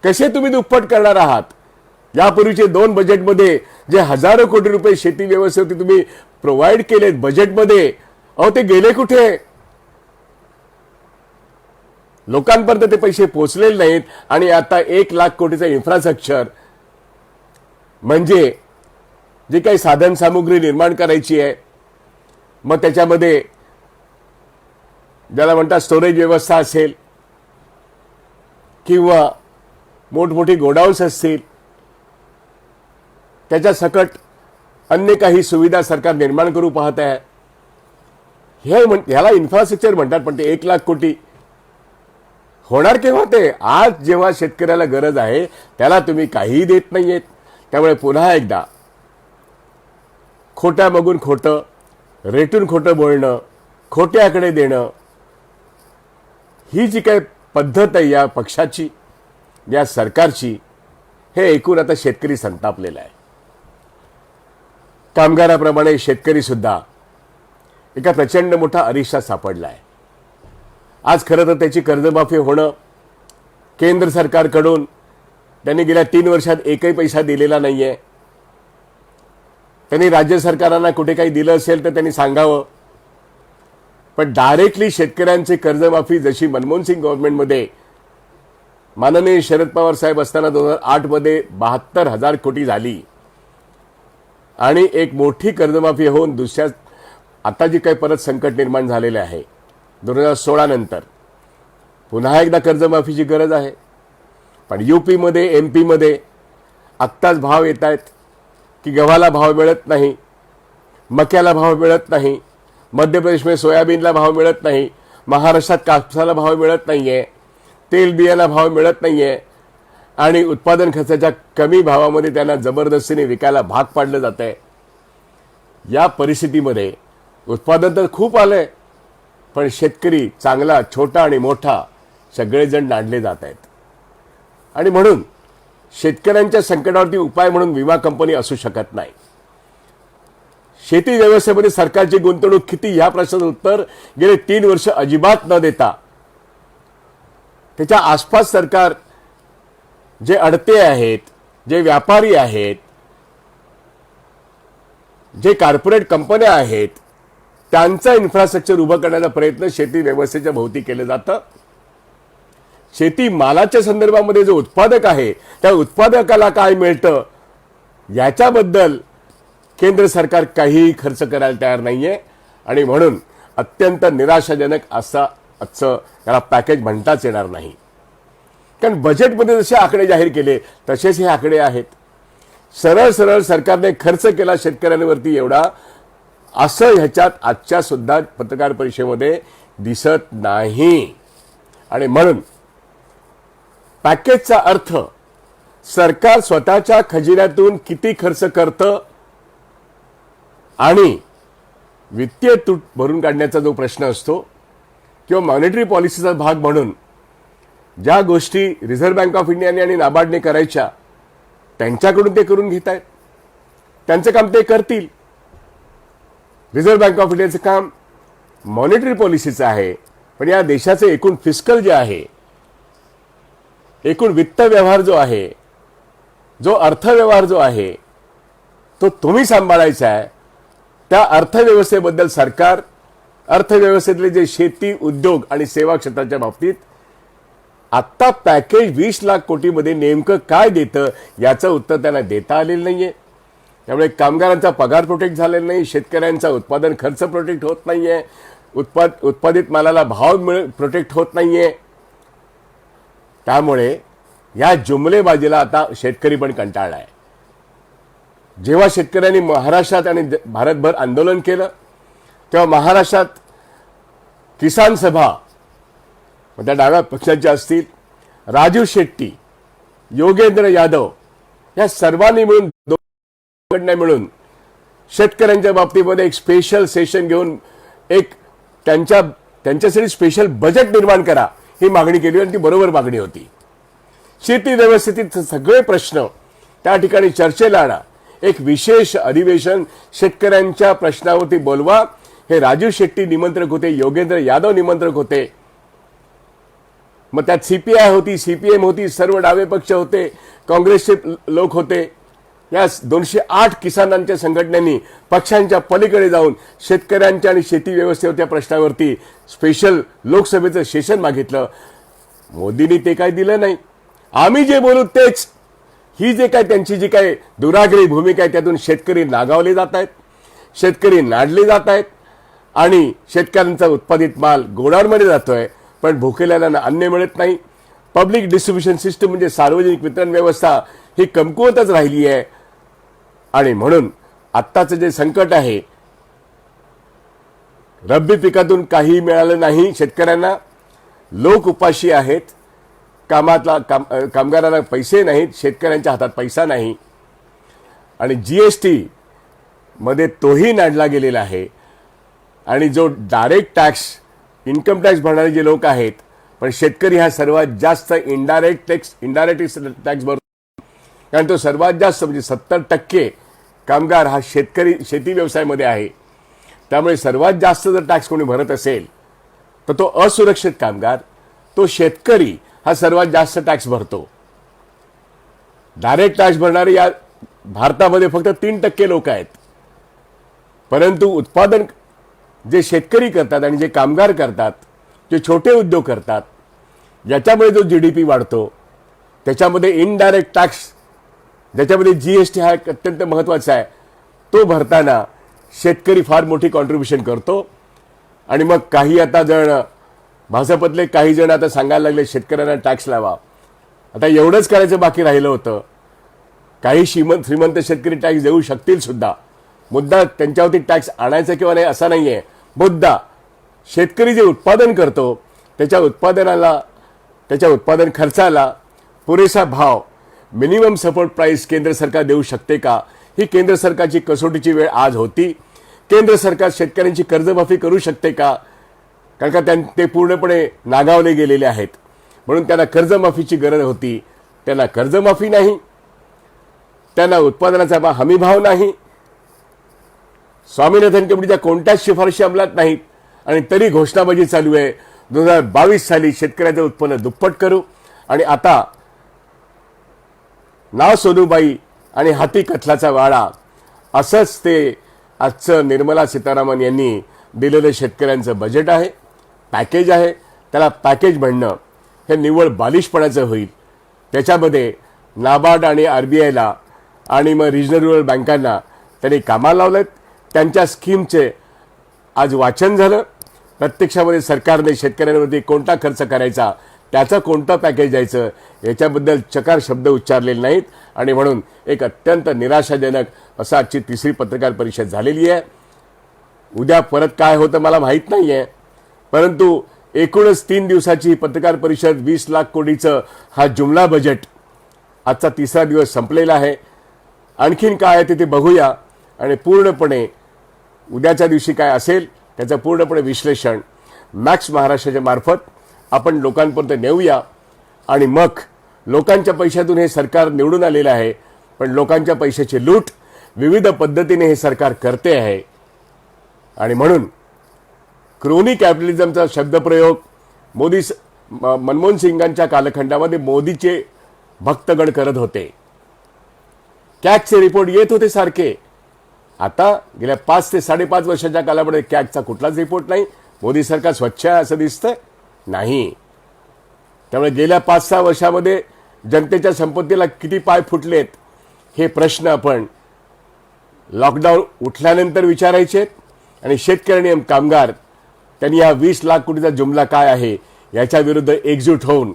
कसे तुम्ही दुप्पट करणार आहात? यापूर्वीचे 2 बजेटमध्ये जे हजारो कोटी रुपये शेती व्यवस्थेवरती तुम्ही प्रोव्हाइड केलेत बजेटमध्ये, अहो ते गेले कुठे? लोकांपर्यंत ते पैसे पोहोचलेले नाहीत आणि आता 1 लाख कोटीचं इन्फ्रास्ट्रक्चर म्हणजे जी काही साधन सामुग्री निर्माण करायची आहे, मग त्याच्यामध्ये ज्याला म्हणतात स्टोरेज व्यवस्था असेल किंवा मोठमोठी गोडाऊन्स असतील, त्याच्या सकट अन्य काही सुविधा सरकार निर्माण करू पाहत आहे. ह्याला इन्फ्रास्ट्रक्चर म्हणतात. पण ते 1 लाख कोटी होणार केव्हा? ते आज जेव्हा शेतकऱ्याला गरज आहे त्याला तुम्ही काहीही देत नाहीयेत. त्यामुळे पुन्हा एकदा खोट्या बघून खोटं, रेटून खोटं बोलणं, खोटे आकडे देणं, ही जी काही पद्धत आहे या पक्षाची, या सरकारची, हे ऐकून आता शेतकरी संतापलेला आहे. कामगाराप्रमाणे शेतकरी सुद्धा एका प्रचंड मोठा अरिष्टात सापडला आहे. आज खरं तर त्याची कर्जमाफी होणं, केंद्र सरकारकडून त्यांनी गेल्या 3 वर्षात एकही पैसा दिलेला नाहीये. त्यांनी राज्य सरकारांना कुठे काही दिलं असेल तर त्यांनी सांगावं. पण डायरेक्टली शेतकऱ्यांची कर्जमाफी जशी मनमोहन सिंग गव्हर्नमेंटमध्ये माननीय शरद पवार साहेब असताना 2008 मध्ये 72,000 कोटी झाली आणि एक मोठी कर्जमाफी होऊन दुसऱ्या आता जी काही परत संकट निर्माण झालेले आहे 2016 नंतर पुन्हा एकदा कर्जमाफीची गरज आहे. पण यूपीमध्ये, एमपीमध्ये आत्ताच भाव येत आहेत की गव्हाला भाव मिळत नाही, मक्याला भाव मिळत नाही, मध्य प्रदेशमध्ये सोयाबीनला भाव मिळत नाही, महाराष्ट्रात कापसाला भाव मिळत नाहीये, तेल बियाला भाव मिळत नाहीये आणि उत्पादन खर्चाच्या कमी भावामध्ये त्यांना जबरदस्तीने विकायला भाग पाडलं जात आहे. या परिस्थितीमध्ये उत्पादन तर खूप आलंय पण शेतकरी चांगला, छोटा आणि मोठा सगळेजण नाडले जात आहेत. आणि म्हणून शेतकऱ्यांच्या संकटावरती उपाय म्हणून विमा कंपनी असू शकत नाही. शेती व्यवस्थेमध्ये सरकारची गुंतवणूक किती ह्या प्रश्नाचं उत्तर गेले 3 वर्ष अजिबात न देता त्याच्या आसपास सरकार जे अडते आहेत, जे व्यापारी आहेत, जे कॉर्पोरेट कंपन्या आहेत, त्यांचं इन्फ्रास्ट्रक्चर उभं करण्याचा प्रयत्न शेती व्यवस्थेच्या भोवती केलं जातं. शेती मालाच्या संदर्भामध्ये जो उत्पादक आहे त्या उत्पादकाला काय मिळतं याच्याबद्दल केंद्र सरकार काहीही खर्च करायला तयार नाहीये. आणि म्हणून अत्यंत निराशाजनक असं त्याला पॅकेज म्हणताच येणार नाही. कारण बजेटमध्ये जसे आकडे जाहीर केले तसेच हे आकडे आहेत. सरळ सरळ सरकारने खर्च केला शेतकऱ्यांवरती एवढा असं ह्याच्यात आजच्या सुद्धा पत्रकार परिषदेमध्ये दिसत नाही. आणि म्हणून पॅकेजचा अर्थ सरकार स्वतःच्या खजिन्यातून किती खर्च करतं आणि वित्तीय तूट भरून काढण्याचा जो प्रश्न असतो किंवा मॉनिटरी पॉलिसीचा भाग म्हणून ज्या गोष्टी रिझर्व्ह बँक ऑफ इंडियाने आणि नाबार्डने करायच्या त्यांच्याकडून ते करून घेत आहेत. त्यांचं काम ते करतील. रिझर्व्ह बँक ऑफ इंडियाचं काम मॉनिटरी पॉलिसीचं आहे. पण या देशाचे एकूण फिस्कल जे आहे, एकूण वित्त व्यवहार जो आहे, जो अर्थव्यवहार जो आहे, तो तुम्ही सांभाळायचा आहे. त्या अर्थव्यवस्थेबद्दल सरकार, अर्थव्यवस्थेतले जे शेती, उद्योग आणि सेवा क्षेत्राच्या बाबतीत आत्ता पॅकेज 20 लाख कोटीमध्ये नेमकं काय देतं याचं उत्तर त्यांना देता आलेलं नाहीये. त्यामुळे कामगारांचा पगार प्रोटेक्ट झालेला नाही, शेतकऱ्यांचा उत्पादन खर्च प्रोटेक्ट होत नाहीये, उत्पादित मालाला भाव प्रोटेक्ट होत नाहीये. त्यामुळे या जुमलेबाजीला आता शेतकरी पण कंटाळलाय. जेव्हा शेतकऱ्यांनी महाराष्ट्रात आणि भारतभर आंदोलन केलं तेव्हा महाराष्ट्रात किसान सभा, त्या डाव्या पक्षाच्या असतील, राजू शेट्टी, योगेंद्र यादव या सर्वांनी मिळून, दोन मिळून शेतकऱ्यांच्या बाबतीमध्ये एक स्पेशल सेशन घेऊन एक त्यांच्यासाठी स्पेशल बजेट निर्माण करा ही मागणी केली आणि ती बरोबर मागणी होती. शेती व्यवस्थेतील सगळे प्रश्न त्या ठिकाणी चर्चेला आणा, एक विशेष अधिवेशन शेतकऱ्यांच्या प्रश्नावरती बोलवा. हे राजू शेट्टी निमंत्रक होते, योगेंद्र यादव निमंत्रक होते. मग त्यात सीपीआय होती, सीपीएम होती, सर्व डावे पक्ष होते, काँग्रेसचे लोक होते. या 208 किसानांच्या संघटनांनी पक्षांच्या पलीकडे जाऊन शेतकऱ्यांच्या आणि शेती व्यवस्थेच्या प्रश्नावरती स्पेशल लोकसभेचं सेशन मागितलं. मोदींनी ते काय दिलं नाही. आम्ही जे बोलू तेच, ही जे काय त्यांची जी काय दुराग्रही भूमिका आहे त्यातून शेतकरी नागावले जात आहेत, शेतकरी नाडले जात आहेत आणि शेतकऱ्यांचा उत्पादित माल गोडाऊनमध्ये जातोय पण भुकेल्याला अन्न मिळत नाही. पब्लिक डिस्ट्रीब्युशन सिस्टम म्हणजे सार्वजनिक वितरण व्यवस्था ही कमकुवतच राहिली आहे. आणि म्हणून आत्ताचं जे संकट आहे, रब्बी पिकातून काही मिळालं नाही शेतकऱ्यांना, लोक उपाशी आहेत, कामगारांना पैसे नाहीत, शेतकऱ्यांच्या हातात पैसा नाही आणि जीएसटी मध्ये तोही नाडला गेलेला आहे. आणि जो डायरेक्ट टॅक्स, इन्कम टॅक्स भरणारे जे लोक आहेत, पण शेतकरी हा सर्वात जास्त इनडायरेक्ट टॅक्स भरतो. कारण तो सर्वात जास्त म्हणजे 70% कामगार हा शेती व्यवसायामध्ये आहे. त्यामुळे सर्वात जास्त जर टॅक्स कोणी भरत असेल तर तो असुरक्षित कामगार, तो शेतकरी हा सर्वात जास्त टॅक्स भरतो. डायरेक्ट टॅक्स भरणारे या भारतामध्ये फक्त 3% लोक आहेत. परंतु उत्पादन जे शेतकरी करतात आणि जे कामगार करतात, जे छोटे उद्योग करतात, याच्यामुळे जो जीडीपी वाढतो, त्याच्यामध्ये इनडायरेक्ट टॅक्स, ज्याच्यामध्ये जीएसटी हा अत्यंत महत्त्वाचा आहे, तो भरताना शेतकरी फार मोठी कॉन्ट्रीब्युशन करतो. आणि मग काही आता जण भाजपतले काही जण आता सांगायला लागले शेतकऱ्यांना टॅक्स लावा. आता एवढंच करायचं बाकी राहिलं होतं. काही श्रीमंत शेतकरी टॅक्स देऊ शकतील सुद्धा. मुद्दा त्यांच्यावरती टॅक्स आणायचा किंवा नाही असा नाहीये. मुद्दा शेतकरी जे उत्पादन करतो त्याच्या उत्पादन खर्चाला पुरेसा भाव, मिनिमम सपोर्ट प्राइस केंद्र सरकार देऊ शकते का, ही केंद्र सरकारची कसोटीची वेळ आज होती. केंद्र सरकार शेतकऱ्यांची कर्जमाफी करू शकते का, कारण का ते पूर्णपणे नागावले गेलेले आहेत, म्हणून त्यांना कर्जमाफीची गरज होती. त्यांना कर्जमाफी नाही, त्यांना उत्पादनाचा हमीभाव नाही, स्वामीनाथन कमिटीच्या कोणत्याच शिफारशी अंमलात नाहीत आणि तरी घोषणाबाजी चालू आहे. 2022 साली शेतकऱ्याचं उत्पन्न दुप्पट करू आणि आता नाव सोनूबाई आणि हाती कथलाचा वाडा, असंच ते आजचं निर्मला सीतारामन यांनी दिलेलं शेतकऱ्यांचं बजेट आहे, पॅकेज आहे. त्याला पॅकेज म्हणणं हे निव्वळ बालिशपणाचं होईल. त्याच्यामध्ये नाबार्ड आणि आरबीआयला आणि मग रिजनल रुरल बँकांना त्यांनी कामाला लावलेत. त्यांच्या स्कीमचे आज वाचन झालं. प्रत्यक्षामध्ये सरकारने शेतकऱ्यांवरती कोणता खर्च करायचा, त्याचं कोणतं पॅकेज द्यायचं याच्याबद्दल चकार शब्द उच्चारलेले नाहीत. आणि म्हणून एक अत्यंत निराशाजनक असं आजची तिसरी पत्रकार परिषद झालेली आहे. उद्या परत काय होतं मला माहीत नाही आहे, परंतु एकूणच 3 दिवसाची ही पत्रकार परिषद, 20 लाख कोटीचं हा जुमला बजेट, आजचा तिसरा दिवस संपलेला आहे. आणखीन काय आहे ते बघूया आणि पूर्णपणे उद्याच्या दिवशी काय असेल त्याचं पूर्णपणे विश्लेषण मॅक्स महाराष्ट्राच्या मार्फत आपण लोकांपर्यंत नेऊया. आणि मग लोकांच्या पैशातून हे सरकार निवडून आलेलं आहे, पण लोकांच्या पैशाची लूट विविध पद्धतीने हे सरकार करते आहे. आणि म्हणून क्रोनी कॅपिटलिझमचा शब्दप्रयोग मनमोहन सिंगांच्या कालखंडामध्ये मोदीचे भक्तगण करत होते. कॅगचे रिपोर्ट येत होते सारखे, आता गेल्या 5 ते 5.5 वर्षाच्या कालावधीत कॅगचा कुठलाच रिपोर्ट नाही. मोदी सरकार स्वच्छ आहे असं दिसतंय नाही. त्यामुळे गेल्या 5-6 वर्षामध्ये जनतेच्या संपत्तीला किती पाय फुटलेत हे प्रश्न आपण लॉकडाऊन उठल्यानंतर विचारायचे. आणि शेतकरी आणि कामगार त्यांनी हा 20 लाख कोटीचा जुमला काय आहे याच्या विरुद्ध एकजूट होऊन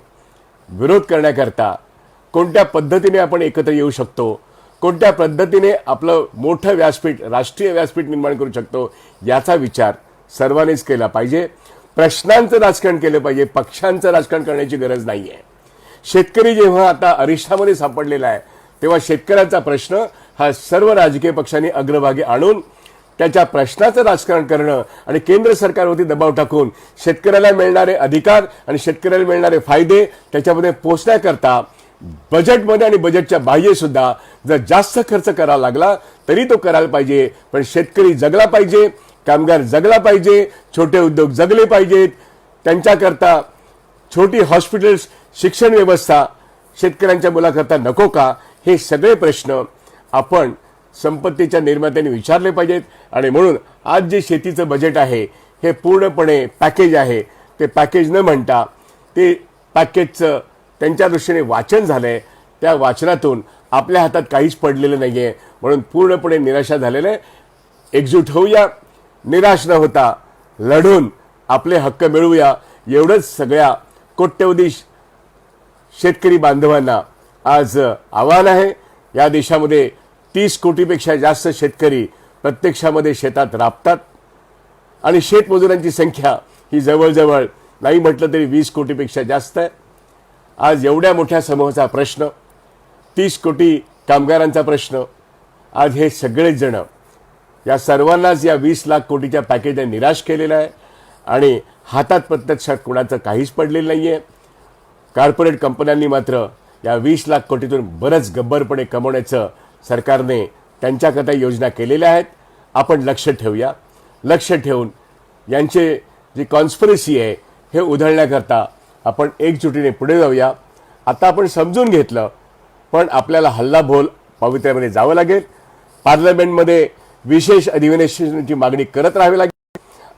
विरोध करण्याकरता कोणत्या पद्धतीने आपण एकत्र येऊ शकतो, कोणत्या पद्धतीने आपलं मोठं व्यासपीठ, राष्ट्रीय व्यासपीठ निर्माण करू शकतो याचा विचार सर्वांनीच केला पाहिजे. प्रश्नांचं राजकारण केलं पाहिजे, पक्षांचं राजकारण करण्याची गरज नाही आहे. शेतकरी जेव्हा आता अरिष्ठामध्ये सापडलेला आहे तेव्हा शेतकऱ्यांचा प्रश्न हा सर्व राजकीय पक्षांनी अग्रभागी आणून त्याच्या प्रश्नाचं राजकारण करणं आणि केंद्र सरकारवरती दबाव टाकून शेतकऱ्याला मिळणारे अधिकार आणि शेतकऱ्याला मिळणारे फायदे त्याच्यामध्ये पोहोचण्याकरता बजेटमध्ये आणि बजेटच्या बाह्य सुद्धा जर जास्त खर्च करावा लागला तरी तो करायला पाहिजे. पण शेतकरी जगला पाहिजे, कामगार जगला पाहिजे, छोटे उद्योग जगले पाहिजेत. त्यांच्याकरता छोटी हॉस्पिटल्स, शिक्षण व्यवस्था शेतकऱ्यांच्या मुलाकरता नको का, हे सगळे प्रश्न आपण संपत्तीच्या निर्मात्यांनी विचारले पाहिजेत. आणि म्हणून आज जे शेतीचं बजेट आहे हे पूर्णपणे पॅकेज आहे. ते पॅकेज न म्हणता ते पॅकेजचं त्यांच्या दृष्टीने वाचन झालंय. त्या वाचनातून आपल्या हातात काहीच पडलेलं नाहीये. म्हणून पूर्णपणे निराशा झालेलं आहे. एकजूट होऊया, निराश न होता लढून आपले हक्क मिळवूया, एवढंच सगळ्या कोट्यवधी शेतकरी बांधवांना आज आव्हान आहे. या देशामध्ये 30 कोटीपेक्षा जास्त शेतकरी प्रत्यक्षामध्ये शेतात राबतात आणि शेतमजुरांची संख्या ही जवळजवळ नाही म्हटलं तरी 20 कोटीपेक्षा जास्त आहे. आज एवढ्या मोठ्या समूहाचा प्रश्न, 30 कोटी कामगारांचा प्रश्न, आज हे सगळेच जण या सर्वांनाच या 20 लाख कोटीच्या पॅकेजने निराश केलेला आहे. आणि हातात प्रत्यक्षात कोणाचं काहीच पडलेलं नाही आहे. कॉर्पोरेट कंपन्यांनी मात्र या 20 लाख कोटीतून बरंच गब्बरपणे कमवण्याचं सरकारने त्यांच्याकरता योजना केलेल्या आहेत. आपण लक्ष ठेवूया. लक्ष ठेवून यांचे जी कॉन्स्पिरसी आहे हे उधळण्याकरता आपण एकजुटीने पुढे जाऊया. आता आपण समजून घेतलं, पण आपल्याला हल्लाबोल पवित्र्यामध्ये जावं लागेल. पार्लमेंटमध्ये विशेष अधिवेशनाची मागणी करत राहावी लागेल.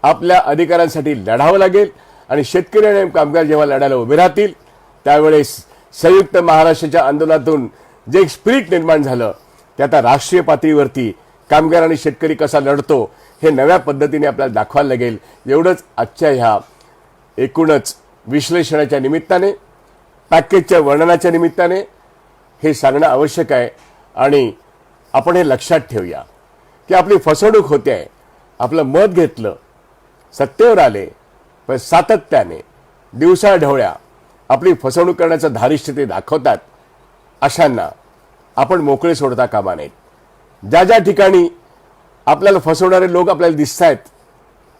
आपल्या अधिकारांसाठी लढावं लागेल. आणि शेतकरी आणि कामगार जेव्हा लढायला उभे राहतील त्यावेळेस संयुक्त महाराष्ट्राच्या आंदोलनातून जे एक स्पिरिट निर्माण झालं ते आता राष्ट्रीय पातळीवरती कामगार आणि शेतकरी कसा लढतो हे नव्या पद्धतीने आपल्याला दाखवायला लागेल. एवढंच आजच्या ह्या एकूणच विश्लेषणाच्या निमित्ताने, पॅकेजच्या वर्णनाच्या निमित्ताने हे सांगणं आवश्यक आहे. आणि आपण हे लक्षात ठेवूया की आपली फसवणूक होते आहे. आपलं मत घेतलं, सत्तेवर आले, पण सातत्याने दिवसाढवळ्या आपली फसवणूक करण्याचं धारिष्ठ्य ते दाखवतात. अशांना आपण मोकळे सोडता कामा नयेत. ज्या ज्या ठिकाणी आपल्याला फसवणारे लोक आपल्याला दिसत आहेत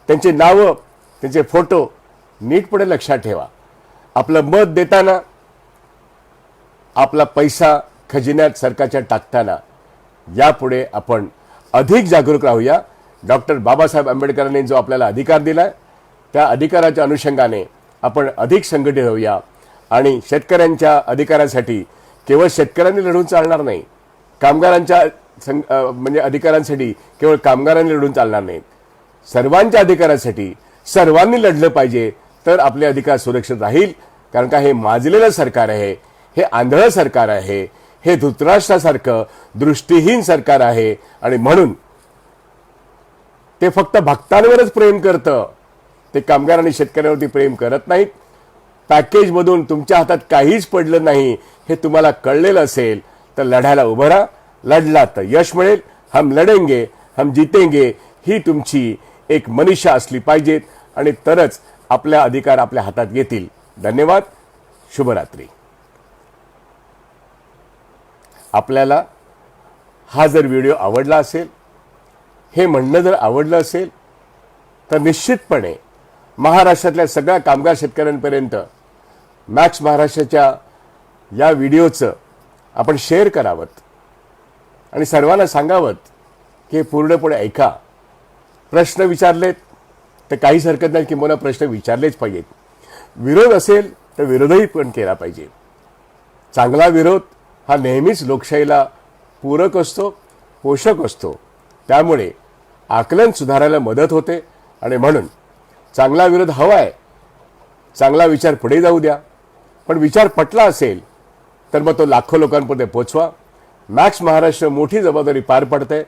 त्यांचे नावं, त्यांचे फोटो नीटपणे लक्षात ठेवा. आपलं मत देताना, आपला पैसा खजिन्यात सरकारच्या टाकताना यापुढे आपण अधिक जागरूक राहूया. डॉक्टर बाबासाहेब आंबेडकरांनी जो आपल्याला अधिकार दिलाय त्या अधिकाराच्या अनुषंगाने आपण अधिक संघटित होऊया. आणि शेतकऱ्यांच्या अधिकारांसाठी केवळ शेतकऱ्यांनी लढून चालणार नाही, कामगारांच्या म्हणजे अधिकारांसाठी केवळ कामगारांनी लढून चालणार नाहीत. सर्वांच्या अधिकारांसाठी सर्वांनी लढलं पाहिजे, तर आपले अधिकार सुरक्षित राहील. कारण का हे माजलेलं सरकार आहे, हे आंधळं सरकार आहे, हे धृतराष्ट्रासारखं दृष्टीहीन सरकार आहे. आणि म्हणून ते फक्त भक्तांवरच प्रेम करतं, ते कामगार आणि शेतकऱ्यांवरती प्रेम करत नाहीत. पॅकेजमधून तुमच्या हातात काहीच पडलं नाही हे तुम्हाला कळलेलं असेल तर लढायला उभं राहा. लढला तर यश मिळेल. हम लढेंगे, हम जीतेंगे ही तुमची एक मनीषा असली पाहिजेत आणि तरच आपल्या अधिकार आपल्या हातात येतील. धन्यवाद. शुभरात्री. आपल्याला हा जर व्हिडिओ आवडला असेल, हे म्हणणं जर आवडलं असेल तर निश्चितपणे महाराष्ट्रातल्या सगळ्या कामगार शेतकऱ्यांपर्यंत मॅक्स महाराष्ट्राच्या या व्हिडिओचं आपण शेअर करावं आणि सर्वांना सांगावं की पूर्णपणे ऐका. प्रश्न विचारलेत तर काहीच हरकत नाही, किंवा प्रश्न विचारलेच पाहिजेत. विरोध असेल तर विरोधही पण केला पाहिजे. चांगला विरोध हा नेहमीच लोकशाहीला पूरक असतो, पोषक असतो. त्यामुळे आकलन सुधारायला मदत होते आणि म्हणून चांगला विरोध हवा आहे, चांगला विचार पुढे जाऊ द्या, पण विचार पटला असेल तर मग तो लाखो लोकांपर्यंत पोचवा. मॅक्स महाराष्ट्र मोठी जबाबदारी पार पडते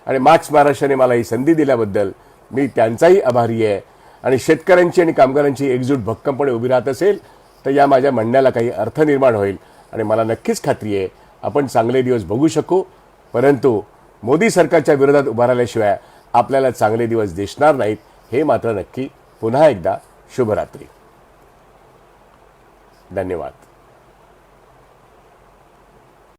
आणि मॅक्स महाराष्ट्राने मला ही संधी दिल्याबद्दल मी त्यांचाही आभारी आहे. आणि शेतकऱ्यांची आणि कामगारांची एकजूट भक्कमपणे उभी राहत असेल तर या माझ्या म्हणण्याला काही अर्थ निर्माण होईल आणि मला नक्कीच खात्री आहे आपण चांगले दिवस बघू शकू. परंतु मोदी सरकारच्या विरोधात उभा राहिल्याशिवाय आपल्याला चांगले दिवस दिसणार नाहीत, हे मात्र नक्की. पुन्हा एकदा शुभरात्री. धन्यवाद.